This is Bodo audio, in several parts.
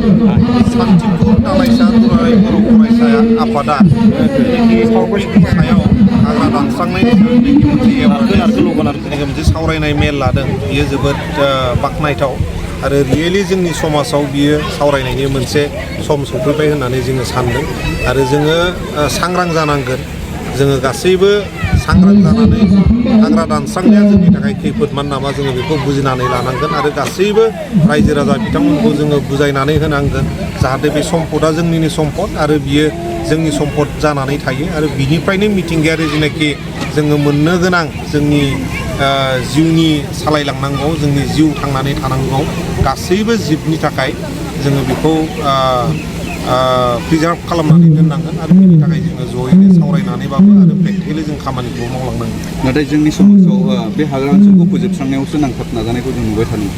सान्थिपुर दालाइसा दुलाराय बर' फरायसा आफादा सावगारिनि सायाव हाग्रा दानस्रांनायनि मोनसे सावरायनाय मेल लादों। बियो जोबोद बाख्नायथाव आरो रियेलि जोंनि समाजाव बियो सावरायनायनि मोनसे सम सफैबाय होननानै जोङो सानदों आरो जोङो सांग्रां जानांगोन। जोङो गासैबो सांग्रां जानानै हाग्रा दानस्रांनाया जोंनि थाखाय खैफोदमान नामा जोङो बेखौ बुजिनानै लानांगोन आरो गासैबो रायजो राजा बिथांमोनखौ जोङो बुजायनानै होनांगोन जाहाथे बे सम्पदा जोंनिनो सम्पद आरो बियो जोंनि सम्पद जानानै थायो आरो बिनिफ्रायनो मिथिंगायारि जेनाखि जोङो मोननो गोनां जोंनि जिउनि सालायलांनांगौ जोंनि जिउ थांनानै थानांगौ गासैबो जिबनि थाखाय जोङो बेखौ प्रिजार्भ खालामनानै दोननांगोन आरो बेनि थाखाय जोङो जयैनो सावरायनानैबाबो आरो प्रेक्टिकेलि जों खामानिखौ मावलांनांगोन। नाथाय जोंनि समाजाव बे हाग्रा ओनसोलखौ फोजोबस्रांनायावसो नांथाब नाजानायखौ जों नुबाय थादों।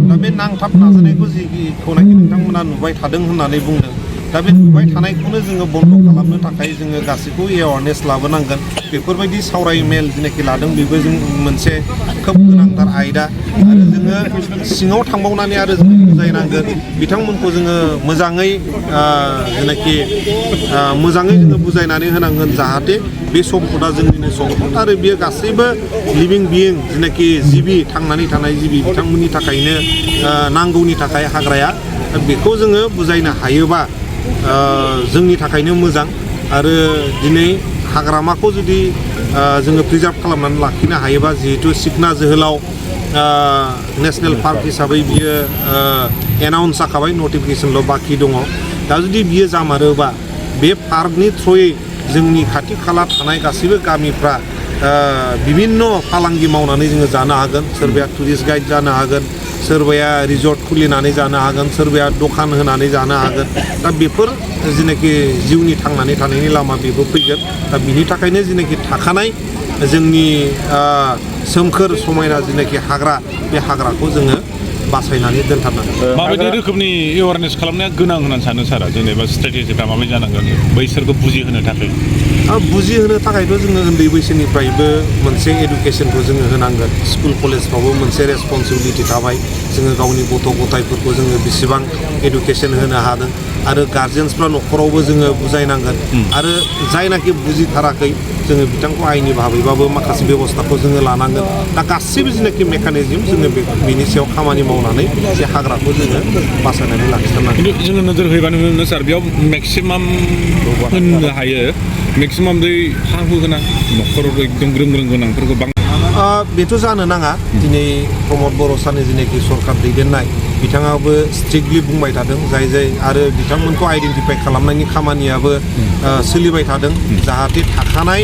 दा बे नांथाब नाजानायखौ जिखौनाखि नोंथांमोना नुबाय थादों होननानै बुंदों दा बे नुबाय थानायखौनो जोङो बन्द खालामनो थाखाय जोङो गासैखौ एवारनेस लाबोनांगोन। बेफोरबायदि सावराय मेल जेनाखि लादों बेबो जों मोनसे खोब गोनांथार आयदा आरो जोङो सिङाव थांबावनानै आरो जों बुजायनांगोन बिथांमोनखौ जोङो मोजाङै जेनाखि मोजाङै जोङो बुजायनानै होनांगोन जाहाथे बे सम्पदा जोंनिनो सम्पद आरो बेयो गासैबो लिभिं बिइं जेनाखि जिबि थांनानै थानाय जिबि बिथांमोननि थाखायनो नांगौनि थाखाय हाग्राया बेखौ जोङो बुजायनो हायोबा जोंनि थाखायनो मोजां आरो दिनै हाग्रामाखौ जुदि जोङो प्रिजार्भ खालामनानै लाखिनो हायोबा जिहेतु सिखना जोहोलाव नेशनेल पार्क हिसाबै बियो एनाउन्स जाखाबाय नटिफिकेसनल' बाखि दङ। दा जुदि बियो जामारोबा बे पार्कनि थ्रुयै जोंनि खाथि खाला थानाय गासैबो गामिफ्रा बिभिन्न फालांगि मावनानै जोङो जानो हागोन। सोरबाया टुरिस्ट गाइड जानो हागोन, सोरबाया रिजर्ट खुलिनानै जानो हागोन, सोरबाया दखान होनानै जानो हागोन। दा बेफोर जेनाखि जिउनि थांनानै थानायनि लामा बेबो फैगोन। दा बिनि थाखायनो जेनाखि थाखानाय जोंनि सोमखोर समायना जेनाखि हाग्रा बे हाग्राखौ जोङो बासायनानै दोनथारनांगोन। माबायदि रोखोमनि एवारनेस खालामनाया गोनां होननानै सानो सारा जेनेबा स्ट्रेटेजिफ्रा माबायदि जानांगोन बैसोरखौ बुजिहोनो थाखाय? बुजिहोनो थाखायथ' जोङो उन्दै बैसोनिफ्रायबो मोनसे एडुकेसनखौ जोङो होनांगोन। स्कुल कलेजफ्रावबो मोनसे रेसपन्सिबिलिटि थाबाय जोङो गावनि गथ' गथायफोरखौ जोङो बेसेबां एडुकेसन होनो हादों आरो गार्जेन्सफ्रा न'खरावबो जोङो बुजायनांगोन आरो जायनाखि बुजिथाराखै जोङो बिथांखौ आयेननि भाबैबाबो माखासे बेब'स्थाखौ जोङो लानांगोन। दा गासैबो जेनाखि मेकानिजम जोङो बेनि सायाव खामानि मावनानै बे हाग्राखौ जोङो बासायनानै लाखिथारनांगोन। खिन्थु जोङो नोजोर होयोबा नुनो मोनो सार बेयाव मेक्सिमाम होननो हायो मेक्सिमाम बै हा हु गोनां न'खराव एकदम ग्रोम ग्रोम गोनांफोरखौ बेथ' जानो नाङा। दिनै प्रमद बर' सारनि जेनाखि सरकार दैदेननाय बिथाङाबो स्ट्रिक्टलि बुंबाय थादों जाय आरो बिथांमोनखौ आइडेन्टिफाइ खालामनायनि खामानियाबो सोलिबाय थादों जाहाथे थाखानाय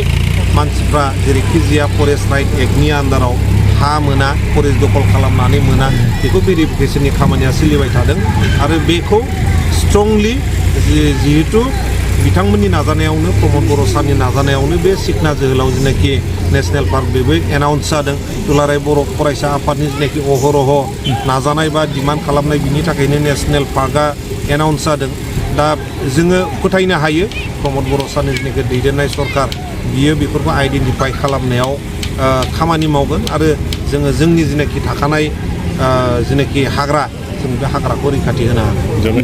मानसिफ्रा जेरैखि जाया फरेस्ट राइट एक्टनि आन्दाराव हा मोना फरेस्ट दखल खालामनानै मोना बेखौ भेरिफिकेसननि खामानिया सोलिबाय थादों आरो बेखौ स्ट्रंलि जिहेतु बिथांमोननि नाजानायावनो प्रमद बर' सारनि नाजानायावनो बे सिखना जोहोलाव जेनाखि नेशनेल पार्क बेबो एनाउन्स जादों। दुलाराय बर' फरायसा आफादनि जेनाखि अहरह नाजानाय बा डिमान्ड खालामनाय बिनि थाखायनो नेशनेल पार्कआ एनाउन्स जादों। दा जोङो फोथायनो हायो प्रमद बर' सारनि जेनाखि दैदेननाय सरकार बियो बेफोरखौ आइडेन्टिफाइ खालामनायाव खामानि मावगोन आरो जोङो जोंनि जेनाखि थाखानाय जेनाखि हाग्रा जों बे हाग्राखौ रैखाथि होनो हागोन।